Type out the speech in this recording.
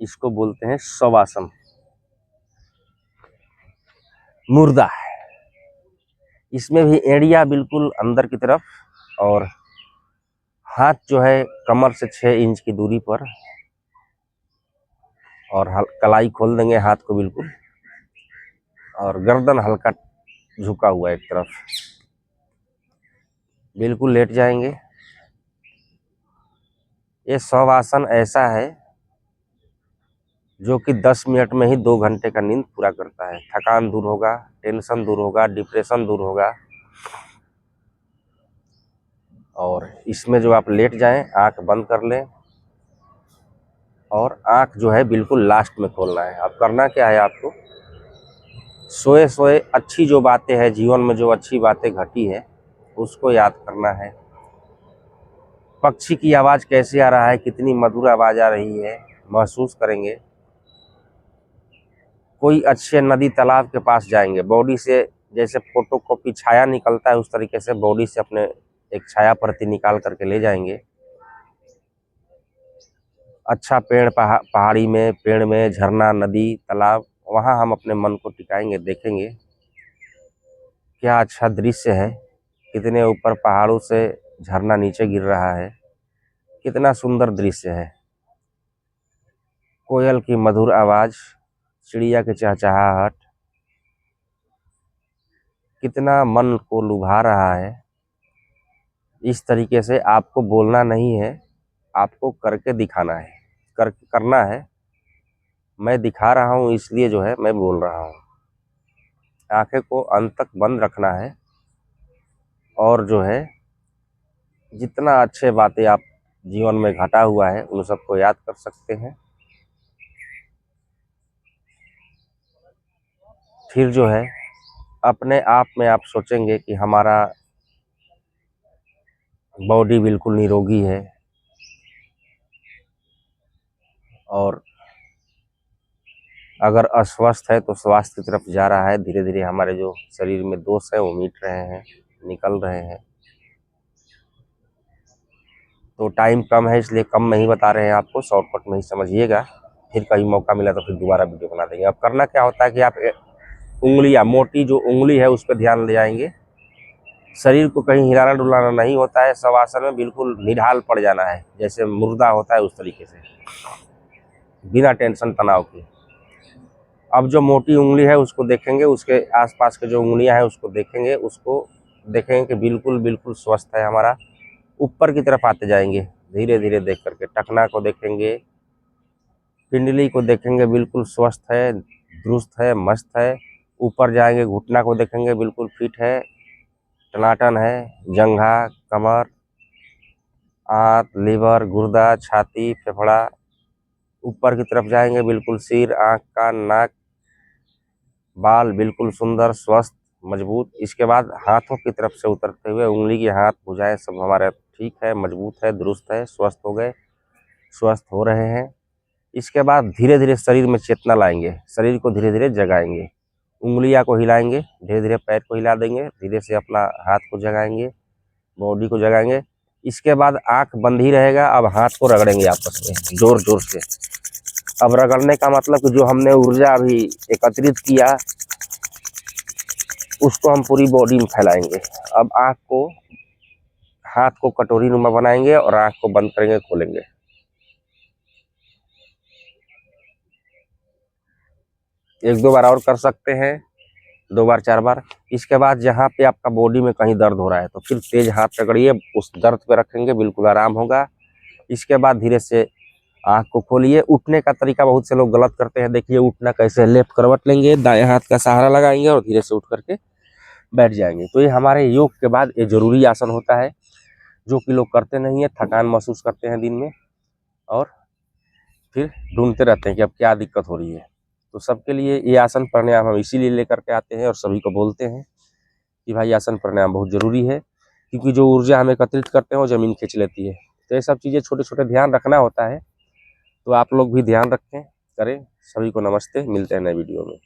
इसको बोलते हैं शवासन। मुर्दा इसमें भी एड़िया बिल्कुल अंदर की तरफ, और हाथ जो है कमर से 6 इंच की दूरी पर, और कलाई खोल देंगे हाथ को बिल्कुल, और गर्दन हल्का झुका हुआ एक तरफ, बिल्कुल लेट जाएंगे। ये शवासन ऐसा है जो कि 10 मिनट में ही 2 घंटे का नींद पूरा करता है। थकान दूर होगा, टेंशन दूर होगा, डिप्रेशन दूर होगा। और इसमें जो आप लेट जाएं, आंख बंद कर लें, और आंख जो है बिल्कुल लास्ट में खोलना है। अब करना क्या है आपको, सोए सोए अच्छी जो बातें हैं जीवन में, जो अच्छी बातें घटी है उसको याद करना है। पक्षी की आवाज़ कैसे आ रहा है, कितनी मधुर आवाज़ आ रही है, महसूस करेंगे। कोई अच्छे नदी तालाब के पास जाएंगे, बॉडी से जैसे फोटोकॉपी छाया निकलता है उस तरीके से बॉडी से अपने एक छाया प्रति निकाल करके ले जाएंगे। अच्छा पेड़ पहाड़ी में, पेड़ में, झरना, नदी, तालाब, वहाँ हम अपने मन को टिकाएंगे, देखेंगे क्या अच्छा दृश्य है, कितने ऊपर पहाड़ों से झरना नीचे गिर रहा है, कितना सुंदर दृश्य है। कोयल की मधुर आवाज़, चिड़िया की चहचहाहट, कितना मन को लुभा रहा है। इस तरीके से आपको बोलना नहीं है, आपको करके दिखाना है, करना है। मैं दिखा रहा हूँ इसलिए जो है मैं बोल रहा हूँ। आंखें को अंत तक बंद रखना है, और जो है जितना अच्छे बातें आप जीवन में घटा हुआ है उन सबको याद कर सकते हैं। फिर जो है अपने आप में आप सोचेंगे कि हमारा बॉडी बिल्कुल निरोगी है, और अगर अस्वस्थ है तो स्वास्थ्य की तरफ जा रहा है। धीरे धीरे हमारे जो शरीर में दोष है वो मिट रहे हैं, निकल रहे हैं। तो टाइम कम है इसलिए कम में ही बता रहे हैं आपको, शॉर्टकट में ही समझिएगा। फिर कहीं मौका मिला तो फिर दोबारा वीडियो बना देंगे। अब करना क्या होता है कि आप उंगलियां, मोटी जो उंगली है उस पर ध्यान ले जाएंगे। शरीर को कहीं हिलाना डुलाना नहीं होता है। शवासन में बिल्कुल निढाल पड़ जाना है, जैसे मुर्दा होता है उस तरीके से, बिना टेंशन तनाव के। अब जो मोटी उंगली है उसको देखेंगे, उसके आसपास के जो उंगलियां हैं उसको देखेंगे, उसको देखेंगे कि बिल्कुल बिल्कुल स्वस्थ है हमारा। ऊपर की तरफ आते जाएंगे धीरे धीरे देख करके। टखना को देखेंगे, पिंडली को देखेंगे, बिल्कुल स्वस्थ है, दुरुस्त है, मस्त है। ऊपर जाएंगे, घुटना को देखेंगे, बिल्कुल फिट है, टनाटन है। जंघा, कमर, आंत, लीवर, गुर्दा, छाती, फेफड़ा। ऊपर की तरफ जाएंगे, बिल्कुल सिर, आँख, कान, नाक, बाल बिल्कुल सुंदर, स्वस्थ, मजबूत। इसके बाद हाथों की तरफ से उतरते हुए उंगली के हाथ, भुजाएं सब हमारे ठीक है, मजबूत है, दुरुस्त है, स्वस्थ हो गए, स्वस्थ हो रहे हैं। इसके बाद धीरे धीरे शरीर में चेतना लाएंगे, शरीर को धीरे धीरे जगाएंगे। उंगलियां को हिलाएंगे, धीरे धीरे पैर को हिला देंगे, धीरे से अपना हाथ को जगाएंगे, बॉडी को जगाएंगे। इसके बाद आंख बंद ही रहेगा। अब हाथ को रगड़ेंगे आपस में जोर जोर से। अब रगड़ने का मतलब कि जो हमने ऊर्जा अभी एकत्रित किया उसको हम पूरी बॉडी में फैलाएंगे। अब आंख को, हाथ को कटोरी नुमा बनाएंगे और आंख को बंद करेंगे, खोलेंगे। एक दो बार और कर सकते हैं, 2 बार 4 बार। इसके बाद जहाँ पे आपका बॉडी में कहीं दर्द हो रहा है तो फिर तेज हाथ रगड़िए, उस दर्द पे रखेंगे, बिल्कुल आराम होगा। इसके बाद धीरे से आंख को खोलिए। उठने का तरीका बहुत से लोग गलत करते हैं। देखिए उठना कैसे, लेफ्ट करवट लेंगे, दाएं हाथ का सहारा लगाएंगे और धीरे से उठ करके बैठ जाएंगे। तो ये हमारे योग के बाद ये जरूरी आसन होता है, जो कि लोग करते नहीं है। थकान महसूस करते हैं दिन में और फिर ढूंढते रहते हैं कि अब क्या दिक्कत हो रही है। तो सबके लिए ये आसन प्राणायाम हम इसीलिए लेकर के आते हैं और सभी को बोलते हैं कि भाई आसन प्राणायाम बहुत जरूरी है, क्योंकि जो ऊर्जा हम एकत्रित करते हैं वो जमीन खींच लेती है। तो ये सब चीज़ें छोटे छोटे ध्यान रखना होता है। तो आप लोग भी ध्यान रखें, करें। सभी को नमस्ते, मिलते हैं नए वीडियो में।